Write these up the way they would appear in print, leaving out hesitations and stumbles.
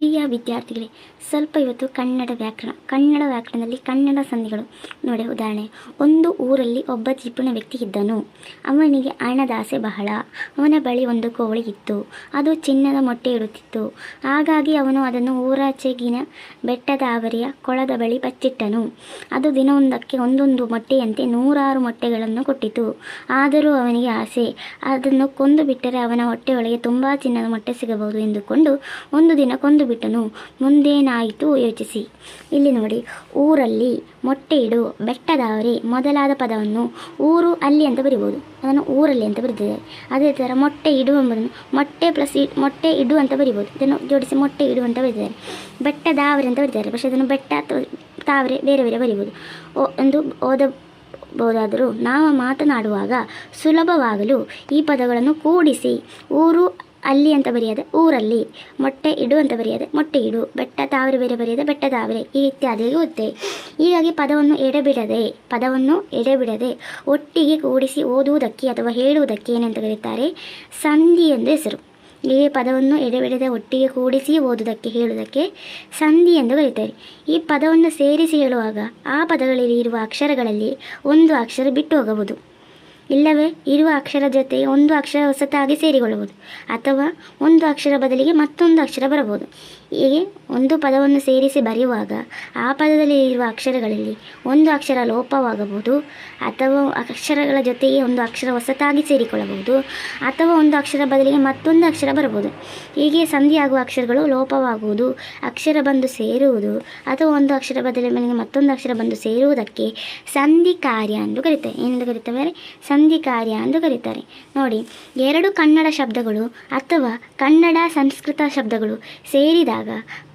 ಪ್ರಿಯ ವಿದ್ಯಾರ್ಥಿಗಳೇ, ಸ್ವಲ್ಪ ಇವತ್ತು ಕನ್ನಡ ವ್ಯಾಕರಣದಲ್ಲಿ ಕನ್ನಡ ಸಂಧಿಗಳು ನೋಡಿ. ಉದಾಹರಣೆ: ಒಂದು ಊರಲ್ಲಿ ಒಬ್ಬ ಜಿಪುಣ ವ್ಯಕ್ತಿ ಇದ್ದನು. ಅವನಿಗೆ ಹಣದ ಆಸೆ ಬಹಳ. ಅವನ ಬಳಿ ಒಂದು ಕೋಳಿ ಇತ್ತು. ಅದು ಚಿನ್ನದ ಮೊಟ್ಟೆ ಇಡುತ್ತಿತ್ತು. ಹಾಗಾಗಿ ಅವನು ಅದನ್ನು ಊರಾಚೆಗಿನ ಬೆಟ್ಟದ ಆವರಿಯ ಕೊಳದ ಬಳಿ ಬಚ್ಚಿಟ್ಟನು. ಅದು ದಿನವೊಂದಕ್ಕೆ ಒಂದೊಂದು ಮೊಟ್ಟೆಯಂತೆ 100 ಮೊಟ್ಟೆಗಳನ್ನು ಕೊಟ್ಟಿತು. ಆದರೂ ಅವನಿಗೆ ಆಸೆ. ಅದನ್ನು ಕೊಂದು ಬಿಟ್ಟರೆ ಅವನ ಹೊಟ್ಟೆಯೊಳಗೆ ತುಂಬ ಚಿನ್ನದ ಮೊಟ್ಟೆ ಸಿಗಬಹುದು ಎಂದುಕೊಂಡು ಒಂದು ದಿನ ಕೊಂದು ಬಿಟ್ಟನು. ಮುಂದೇನಾಯಿತು ಯೋಚಿಸಿ. ಇಲ್ಲಿ ನೋಡಿ, ಊರಲ್ಲಿ, ಮೊಟ್ಟೆ ಇಡು, ಬೆಟ್ಟದಾವರೆ ಮೊದಲಾದ ಪದವನ್ನು ಊರು ಅಲ್ಲಿ ಅಂತ ಬರಿಬೋದು. ಅದನ್ನು ಊರಲ್ಲಿ ಅಂತ ಬರೆದಿದ್ದಾರೆ. ಅದೇ ಥರ ಮೊಟ್ಟೆ ಇಡು ಎಂಬುದನ್ನು ಮೊಟ್ಟೆ ಪ್ಲಸ್ ಮೊಟ್ಟೆ ಇಡು ಅಂತ ಬರಿಬೋದು. ಇದನ್ನು ಜೋಡಿಸಿ ಮೊಟ್ಟೆ ಇಡು ಅಂತ ಬರೆದಿದ್ದಾರೆ. ಬೆಟ್ಟದಾವರೆ ಅಂತ ಬರೆದಿದ್ದಾರೆ. പക്ഷേ ಅದನ್ನು ಬೆಟ್ಟ ತಾವರೆ ಬೇರೆ ಬೇರೆ ಬರಿಬೋದು ಎಂದು ಓದಬಹುದಾದರೂ ನಾವು ಮಾತನಾಡುವಾಗ ಸುಲಭವಾಗಲು ಈ ಪದಗಳನ್ನು ಕೂಡಿಸಿ ಊರು ಅಲ್ಲಿ ಅಂತ ಬರೆಯದೆ ಊರಲ್ಲಿ, ಮೊಟ್ಟೆ ಇಡು ಅಂತ ಬರೆಯದೆ ಮೊಟ್ಟೆ ಇಡು, ಬೆಟ್ಟ ತಾವರೆ ಬೇರೆ ಬರೆಯದೆ ಬೆಟ್ಟದಾವರೆ, ಈ ಇತ್ಯಾದಿಗೆ ಓದ್ತೇವೆ. ಹೀಗಾಗಿ ಪದವನ್ನು ಎಡೆಬಿಡದೆ ಒಟ್ಟಿಗೆ ಕೂಡಿಸಿ ಓದುವುದಕ್ಕೆ ಅಥವಾ ಹೇಳುವುದಕ್ಕೆ ಏನಂತ ಕರೀತಾರೆ? ಸಂಧಿ ಎಂದು ಹೆಸರು. ಹೀಗೆ ಪದವನ್ನು ಎಡೆಬಿಡದೆ ಒಟ್ಟಿಗೆ ಕೂಡಿಸಿ ಓದುವುದಕ್ಕೆ ಹೇಳುವುದಕ್ಕೆ ಸಂಧಿ ಎಂದು ಕರೀತಾರೆ. ಈ ಪದವನ್ನು ಸೇರಿಸಿ ಹೇಳುವಾಗ ಆ ಪದಗಳಲ್ಲಿ ಇರುವ ಅಕ್ಷರಗಳಲ್ಲಿ ಒಂದು ಅಕ್ಷರ ಬಿಟ್ಟು ಹೋಗಬಹುದು, ಇಲ್ಲವೇ ಇರುವ ಅಕ್ಷರ ಜೊತೆ ಒಂದು ಅಕ್ಷರ ಹೊಸತಾಗಿ ಸೇರಿಕೊಳ್ಳಬಹುದು, ಅಥವಾ ಒಂದು ಅಕ್ಷರ ಬದಲಿಗೆ ಮತ್ತೊಂದು ಅಕ್ಷರ ಬರಬಹುದು. ಹೀಗೆ ಒಂದು ಪದವನ್ನು ಸೇರಿಸಿ ಬರೆಯುವಾಗ ಆ ಪದದಲ್ಲಿ ಇರುವ ಅಕ್ಷರಗಳಲ್ಲಿ ಒಂದು ಅಕ್ಷರ ಲೋಪವಾಗಬಹುದು, ಅಥವಾ ಅಕ್ಷರಗಳ ಜೊತೆಗೆ ಒಂದು ಅಕ್ಷರ ಹೊಸತಾಗಿ ಸೇರಿಕೊಳ್ಳಬಹುದು, ಅಥವಾ ಒಂದು ಅಕ್ಷರ ಬದಲಿಗೆ ಮತ್ತೊಂದು ಅಕ್ಷರ ಬರಬಹುದು. ಹೀಗೆ ಸಂಧಿಯಾಗುವ ಅಕ್ಷರಗಳು ಲೋಪವಾಗುವುದು, ಅಕ್ಷರ ಬಂದು ಸೇರುವುದು, ಅಥವಾ ಒಂದು ಅಕ್ಷರ ಬದಲಿಗೆ ಮತ್ತೊಂದು ಅಕ್ಷರ ಬಂದು ಸೇರುವುದಕ್ಕೆ ಸಂಧಿ ಕಾರ್ಯ ಎಂದು ಕರೀತಾರೆ. ಏನೆಂದು ಕರೀತಾರೆ? ಸಂಧಿ ಕಾರ್ಯ ಎಂದು ಕರೀತಾರೆ. ನೋಡಿ, ಎರಡು ಕನ್ನಡ ಶಬ್ದಗಳು ಅಥವಾ ಕನ್ನಡ ಸಂಸ್ಕೃತ ಶಬ್ದಗಳು ಸೇರಿದಾಗ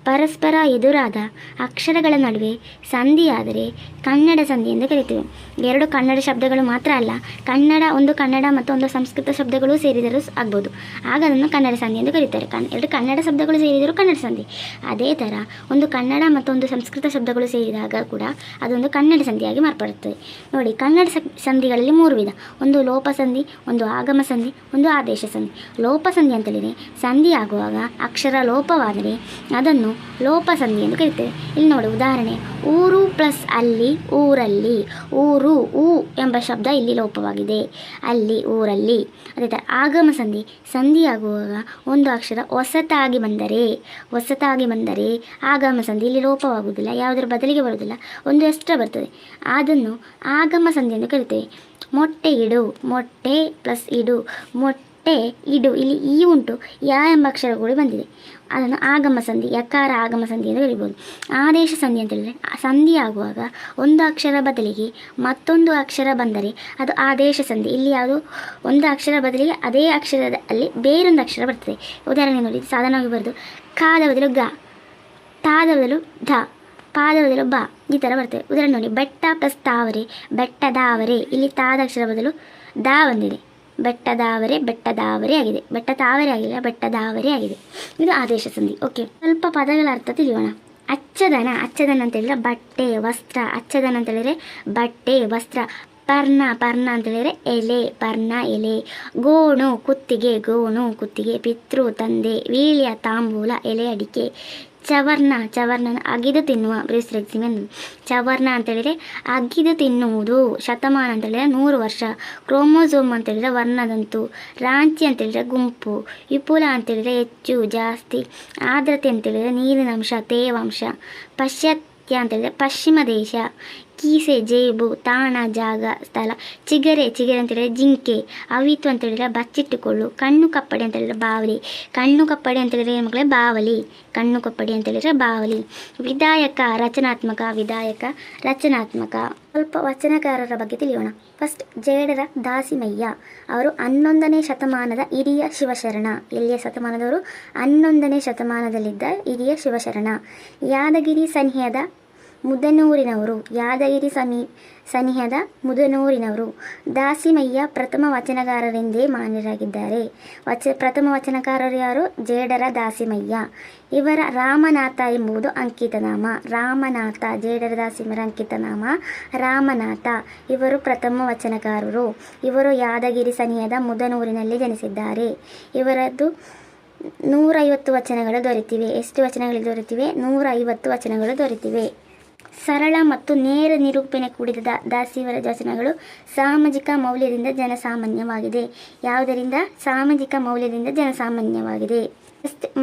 ಪರಸ್ಪರ ಎದುರಾದ ಅಕ್ಷರಗಳ ನಡುವೆ ಸಂಧಿಯಾದರೆ ಕನ್ನಡ ಸಂಧಿ ಎಂದು ಕರೀತೀವಿ. ಎರಡು ಕನ್ನಡ ಶಬ್ದಗಳು ಮಾತ್ರ ಅಲ್ಲ, ಒಂದು ಕನ್ನಡ ಮತ್ತು ಒಂದು ಸಂಸ್ಕೃತ ಶಬ್ದಗಳು ಸೇರಿದರೂ ಆಗ್ಬೋದು. ಆಗ ಅದನ್ನು ಕನ್ನಡ ಸಂಧಿ ಎಂದು ಕರೀತಾರೆ. ಎರಡು ಕನ್ನಡ ಶಬ್ದಗಳು ಸೇರಿದರೂ ಕನ್ನಡ ಸಂಧಿ. ಅದೇ ಥರ ಒಂದು ಕನ್ನಡ ಮತ್ತು ಒಂದು ಸಂಸ್ಕೃತ ಶಬ್ದಗಳು ಸೇರಿದಾಗ ಕೂಡ ಅದೊಂದು ಕನ್ನಡ ಸಂಧಿಯಾಗಿ ಮಾರ್ಪಡುತ್ತದೆ. ನೋಡಿ, ಕನ್ನಡ ಸಂಧಿಗಳಲ್ಲಿ 3 ವಿಧ: ಒಂದು ಲೋಪ ಸಂಧಿ, ಒಂದು ಆಗಮ ಸಂಧಿ, ಒಂದು ಆದೇಶ ಸಂಧಿ. ಲೋಪ ಸಂಧಿ ಅಂತೇಳಿದರೆ ಸಂಧಿ ಆಗುವಾಗ ಅಕ್ಷರ ಲೋಪವಾದರೆ ಅದನ್ನು ಲೋಪ ಸಂಧಿ ಎಂದು ಕರೀತೇವೆ. ಇಲ್ಲಿ ನೋಡಿ, ಉದಾಹರಣೆ: ಊರು ಪ್ಲಸ್ ಅಲ್ಲಿ, ಊರಲ್ಲಿ. ಊರು, ಊ ಎಂಬ ಶಬ್ದ ಇಲ್ಲಿ ಲೋಪವಾಗಿದೆ, ಅಲ್ಲಿ, ಊರಲ್ಲಿ. ಅದೇ ಥರ ಆಗಮ ಸಂಧಿ. ಸಂಧಿಯಾಗುವಾಗ ಒಂದು ಅಕ್ಷರ ಹೊಸತಾಗಿ ಬಂದರೆ ಆಗಮ ಸಂಧಿ ಇಲ್ಲಿ ಲೋಪವಾಗುವುದಿಲ್ಲ, ಯಾವುದರ ಬದಲಿಗೆ ಬರುವುದಿಲ್ಲ, ಒಂದು ಎಕ್ಸ್ಟ್ರಾ ಬರ್ತದೆ. ಅದನ್ನು ಆಗಮ ಸಂಧಿ ಎಂದು ಕರಿತೇವೆ. ಮೊಟ್ಟೆ ಇಡು, ಮೊಟ್ಟೆ ಪ್ಲಸ್ ಇಡು, ಮೊಟ್ಟೆ ಇಡು. ಇಲ್ಲಿ ಈ ಉಂಟು, ಯಾ ಎಂಬ ಅಕ್ಷರ ಕೂಡ ಬಂದಿದೆ, ಅದನ್ನು ಆಗಮ ಸಂಧಿ, ಯಕಾರ ಆಗಮ ಸಂಧಿ ಎಂದು ಕರಿಬೋದು. ಆದೇಶ ಸಂಧಿ ಅಂತ ಹೇಳಿದರೆ ಸಂಧಿ ಆಗುವಾಗ ಒಂದು ಅಕ್ಷರ ಬದಲಿಗೆ ಮತ್ತೊಂದು ಅಕ್ಷರ ಬಂದರೆ ಅದು ಆದೇಶ ಸಂಧಿ. ಇಲ್ಲಿ ಯಾವುದು ಒಂದು ಅಕ್ಷರ ಬದಲಿಗೆ ಅದೇ ಅಕ್ಷರದಲ್ಲಿ ಬೇರೊಂದು ಅಕ್ಷರ ಬರ್ತದೆ. ಉದಾಹರಣೆ ನೋಡಿ, ಸಾಧಾರಣವಾಗಿ ಬರೆದು ಕಾದ ಬದಲು ಗ, ತಾದ ಬದಲು ಧ, ಪಾದ ಬದಲು ಬ, ಈ ಥರ ಬರ್ತದೆ. ಉದಾಹರಣೆ ನೋಡಿ, ಬೆಟ್ಟ ಪ್ಲಸ್ ತಾವರೆ, ಬೆಟ್ಟದಾವರೆ. ಇಲ್ಲಿ ತಾದ ಅಕ್ಷರ ಬದಲು ದಾ ಬಂದಿದೆ, ಬೆಟ್ಟದಾವರೆ ಆಗಿದೆ. ಬೆಟ್ಟ ತಾವರೆ ಆಗಿಲ್ಲ, ಬೆಟ್ಟದಾವರೆ ಆಗಿದೆ. ಇದು ಆದೇಶ ಸಂಧಿ. ಓಕೆ, ಸ್ವಲ್ಪ ಪದಗಳ ಅರ್ಥ ತಿಳಿಯೋಣ. ಅಚ್ಚದನ ಅಂತ ಹೇಳಿದ್ರೆ ಬಟ್ಟೆ, ವಸ್ತ್ರ. ಅಚ್ಚದನ ಅಂತ ಹೇಳಿದರೆ ಬಟ್ಟೆ, ವಸ್ತ್ರ. ಪರ್ಣ ಅಂತ ಹೇಳಿದರೆ ಎಲೆ, ಪರ್ಣ, ಎಲೆ. ಗೋಣು, ಕುತ್ತಿಗೆ. ಪಿತೃ, ತಂದೆ. ವೀಳ್ಯ, ತಾಂಬೂಲ, ಎಲೆ ಅಡಿಕೆ. ಚವರ್ಣ ಅಗಿದು ತಿನ್ನುವ, ಚವರ್ಣ ಅಂತೇಳಿದರೆ ಅಗಿದು ತಿನ್ನುವುದು. ಶತಮಾನ ಅಂತೇಳಿದರೆ 100 ವರ್ಷ. ಕ್ರೋಮೋಸೋಮ್ ಅಂತೇಳಿದರೆ ವರ್ಣದಂತು. ರಾಂಚಿ ಅಂತೇಳಿದರೆ ಗುಂಪು. ವಿಪುಲ ಅಂತೇಳಿದರೆ ಹೆಚ್ಚು, ಜಾಸ್ತಿ. ಆರ್ದ್ರತೆ ಅಂತೇಳಿದರೆ ನೀರಿನಂಶ, ತೇವಾಂಶ. ಪಾಶ್ಚಾತ್ಯ ಅಂತೇಳಿದರೆ ಪಶ್ಚಿಮ ದೇಶ. ಕೀಸೆ, ಜೇಬು. ತಾಣ, ಜಾಗ, ಸ್ಥಳ. ಚಿಗರೆ ಅಂತೇಳಿದರೆ ಜಿಂಕೆ. ಅವಿತು ಅಂತೇಳಿದರೆ ಬಚ್ಚಿಟ್ಟುಕೊಳ್ಳು. ಕಣ್ಣು ಕಪ್ಪಡಿ ಅಂತೇಳಿದರೆ ಬಾವಲಿ. ಕಣ್ಣು ಕಪ್ಪಡಿ ಅಂತೇಳಿದರೆ ಮಕ್ಕಳೇ ಬಾವಲಿ. ವಿಧಾಯಕ, ರಚನಾತ್ಮಕ. ಸ್ವಲ್ಪ ವಚನಕಾರರ ಬಗ್ಗೆ ತಿಳಿಯೋಣ. ಫಸ್ಟ್, ಜೇಡರ ದಾಸಿಮಯ್ಯ. ಅವರು 11ನೇ ಶತಮಾನದ ಹಿರಿಯ ಶಿವಶರಣ. ಎಲ್ಲಿಯ ಶತಮಾನದವರು? 11ನೇ ಶತಮಾನದಲ್ಲಿದ್ದ ಹಿರಿಯ ಶಿವಶರಣ. ಯಾದಗಿರಿ ಸನಿಹದ ಮುದನೂರಿನವರು. ದಾಸಿಮಯ್ಯ ಪ್ರಥಮ ವಚನಕಾರರೆಂದೇ ಮಾನ್ಯರಾಗಿದ್ದಾರೆ. ಪ್ರಥಮ ವಚನಕಾರರು ಯಾರು? ಜೇಡರ ದಾಸಿಮಯ್ಯ. ಇವರ ರಾಮನಾಥ ಎಂಬುದು ಅಂಕಿತನಾಮ. ಜೇಡರ ದಾಸಿಮಯ್ಯರ ಅಂಕಿತನಾಮ ರಾಮನಾಥ. ಇವರು ಪ್ರಥಮ ವಚನಕಾರರು. ಇವರು ಯಾದಗಿರಿ ಸನಿಹದ ಮುದನೂರಿನಲ್ಲಿ ಜನಿಸಿದ್ದಾರೆ. ಇವರದ್ದು 150 ವಚನಗಳು ದೊರೆತಿವೆ. ಎಷ್ಟು ವಚನಗಳು ದೊರೆತಿವೆ? 150 ವಚನಗಳು ದೊರೆತಿವೆ. ಸರಳ ಮತ್ತು ನೇರ ನಿರೂಪಣೆ ಕೂಡಿದ ದಾಸಿವರ ವಚನಗಳು ಸಾಮಾಜಿಕ ಮೌಲ್ಯದಿಂದ ಜನಸಾಮಾನ್ಯವಾಗಿದೆ. ಯಾವುದರಿಂದ? ಸಾಮಾಜಿಕ ಮೌಲ್ಯದಿಂದ ಜನಸಾಮಾನ್ಯವಾಗಿದೆ.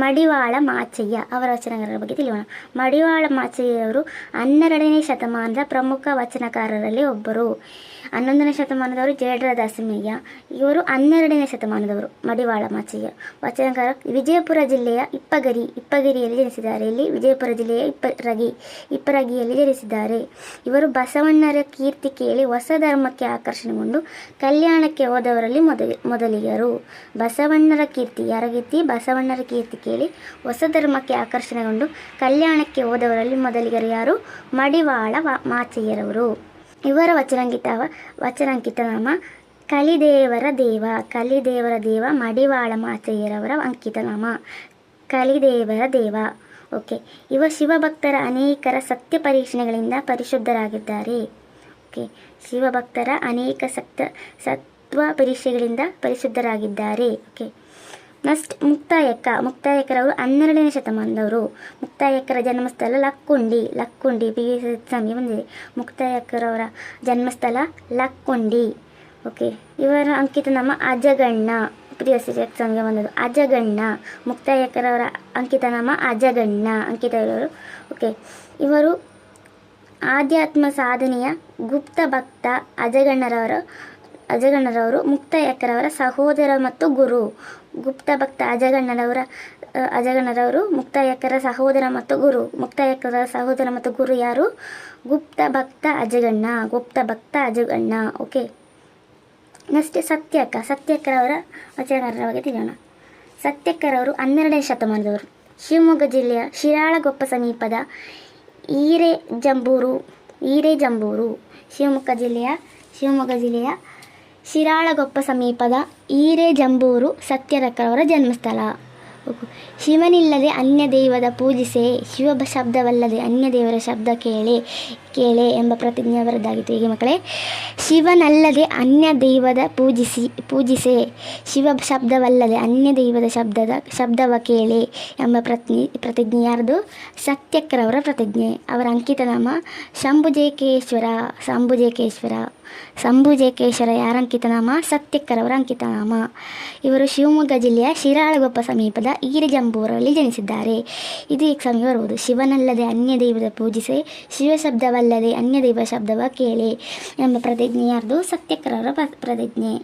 ಮಡಿವಾಳ ಮಾಚಯ್ಯ ಅವರ ವಚನಗಳ ಬಗ್ಗೆ ತಿಳಿಯೋಣ. ಮಡಿವಾಳ ಮಾಚಯ್ಯವರು 12ನೇ ಶತಮಾನದ ಪ್ರಮುಖ ವಚನಕಾರರಲ್ಲಿ ಒಬ್ಬರು. 11ನೇ ಶತಮಾನದವರು ಜೇಡ್ರ ದಾಸಿಮಯ್ಯ, ಇವರು 12ನೇ ಶತಮಾನದವರು. ಮಡಿವಾಳ ಮಾಚಯ್ಯ ವಚನಕಾರ ವಿಜಯಪುರ ಜಿಲ್ಲೆಯ ಇಪ್ಪಗಿರಿಯಲ್ಲಿ ಜನಿಸಿದ್ದಾರೆ. ಇಲ್ಲಿ ವಿಜಯಪುರ ಜಿಲ್ಲೆಯ ಇಪ್ಪರಗಿಯಲ್ಲಿ ಜನಿಸಿದ್ದಾರೆ. ಇವರು ಬಸವಣ್ಣರ ಕೀರ್ತಿ ಕೇಳಿ ಹೊಸ ಧರ್ಮಕ್ಕೆ ಆಕರ್ಷಣೆಗೊಂಡು ಕಲ್ಯಾಣಕ್ಕೆ ಹೋದವರಲ್ಲಿ ಮೊದಲಿಗರು. ಬಸವಣ್ಣರ ಕೀರ್ತಿ, ಯಾರ ಕೀರ್ತಿ? ಬಸವಣ್ಣರ ಕೀರ್ತಿ ಕೇಳಿ ಹೊಸ ಧರ್ಮಕ್ಕೆ ಆಕರ್ಷಣೆಗೊಂಡು ಕಲ್ಯಾಣಕ್ಕೆ ಹೋದವರಲ್ಲಿ ಮೊದಲಿಗರು ಯಾರು? ಮಡಿವಾಳ ಮಾಚಯ್ಯರವರು. ಇವರ ವಚನಾಂಕಿತ ನಾಮ ಕಲಿದೇವರ ದೇವ. ಮಡಿವಾಳ ಮಾಚಯ್ಯರವರ ಅಂಕಿತ ನಾಮ ಕಲಿದೇವರ ದೇವ. ಓಕೆ. ಶಿವಭಕ್ತರ ಅನೇಕರ ಸತ್ಯ ಪರೀಕ್ಷಣೆಗಳಿಂದ ಪರಿಶುದ್ಧರಾಗಿದ್ದಾರೆ. ಓಕೆ. ಶಿವಭಕ್ತರ ಅನೇಕ ಸತ್ವ ಪರೀಕ್ಷೆಗಳಿಂದ ಪರಿಶುದ್ಧರಾಗಿದ್ದಾರೆ. ಓಕೆ. ನೆಕ್ಸ್ಟ್ ಮುಕ್ತಾಯಕ್ಕರವರು 12ನೇ ಶತಮಾನದವರು. ಮುಕ್ತಾಯಕ್ಕರ ಜನ್ಮಸ್ಥಳ ಲಕ್ಕುಂಡಿ ಸಮಯ ಬಂದಿದೆ. ಮುಕ್ತಾಯಕ್ಕರವರ ಜನ್ಮಸ್ಥಳ ಲಕ್ಕುಂಡಿ. ಓಕೆ. ಇವರ ಅಂಕಿತ ನಾಮ ಅಜಗಣ್ಣ. ಎಕ್ಸಾಮ್ಗೆ ಬಂದದ್ದು ಅಜಗಣ್ಣ. ಮುಕ್ತಾಯಕ್ಕರವರ ಅಂಕಿತ ನಾಮ ಅಜಗಣ್ಣ. ಅಂಕಿತರವರು. ಓಕೆ. ಇವರು ಆಧ್ಯಾತ್ಮ ಸಾಧನೆಯ ಗುಪ್ತ ಭಕ್ತ ಅಜಗಣ್ಣರವರು ಮುಕ್ತಾಯಕ್ಕರವರ ಸಹೋದರ ಮತ್ತು ಗುರು. ಗುಪ್ತ ಭಕ್ತ ಅಜಗಣ್ಣರವರು ಮುಕ್ತಾಯಕ್ಕರ ಸಹೋದರ ಮತ್ತು ಗುರು. ಮುಕ್ತಾಯಕ್ಕರ ಸಹೋದರ ಮತ್ತು ಗುರು ಯಾರು? ಗುಪ್ತ ಭಕ್ತ ಅಜಗಣ್ಣ. ಓಕೆ. ನೆಕ್ಸ್ಟ್ ಸತ್ಯಕ್ಕರವರ ವಚನಕಾರರ ಬಗ್ಗೆ ತಿಳಿಯೋಣ. ಸತ್ಯಕ್ಕರವರು 12ನೇ ಶತಮಾನದವರು. ಶಿವಮೊಗ್ಗ ಜಿಲ್ಲೆಯ ಶಿರಾಳಗೊಪ್ಪ ಸಮೀಪದ ಹಿರೇಜಂಬೂರು. ಶಿವಮೊಗ್ಗ ಜಿಲ್ಲೆಯ ಶಿರಾಳಗೊಪ್ಪ ಸಮೀಪದ ಹಿರೇಜಂಬೂರು ಸತ್ಯಕ್ಕರವರ ಜನ್ಮಸ್ಥಳ. ಶಿವನಿಲ್ಲದೆ ಅನ್ಯ ದೈವದ ಪೂಜಿಸೆ, ಶಿವ ಶಬ್ದವಲ್ಲದೆ ಅನ್ಯ ದೇವರ ಶಬ್ದ ಕೇಳೆ ಎಂಬ ಪ್ರತಿಜ್ಞೆ ಅವರದ್ದಾಗಿತ್ತು. ಹೀಗೆ ಮಕ್ಕಳೇ, ಶಿವನಲ್ಲದೆ ಅನ್ಯ ದೈವದ ಪೂಜಿಸೆ, ಶಿವ ಶಬ್ದವಲ್ಲದೆ ಅನ್ಯ ದೈವದ ಶಬ್ದವ ಕೇಳೆ ಎಂಬ ಪ್ರತಿಜ್ಞೆ ಯಾರ್ದು? ಸತ್ಯಕ್ಕರವರ ಪ್ರತಿಜ್ಞೆ. ಅವರ ಅಂಕಿತ ನಾಮ ಶಂಭುಜೇಕೇಶ್ವರ. ಯಾರ ಅಂಕಿತ ನಾಮ? ಸತ್ಯಕ್ಕರವರ ಅಂಕಿತ ನಾಮ. ಇವರು ಶಿವಮೊಗ್ಗ ಜಿಲ್ಲೆಯ ಶಿರಾಳಗೊಪ್ಪ ಸಮೀಪದ ಹಿರೇಜಂಬೂರಲ್ಲಿ ಜನಿಸಿದ್ದಾರೆ. ಇದು ಎಕ್ಸಾಮ್ಗೆ ಬರುವುದು. ಶಿವನಲ್ಲದೆ ಅನ್ಯ ದೈವದ ಪೂಜಿಸೆ, ಶಿವ ಶಬ್ದವಲ್ಲದೆ ಅನ್ಯ ದೈವ ಶಬ್ದವ ಕೇಳೆ ಎಂಬ ಪ್ರತಿಜ್ಞೆ ಯಾರ್ದು? ಸತ್ಯಕ್ಕರವರ ಪ್ರತಿಜ್ಞೆ.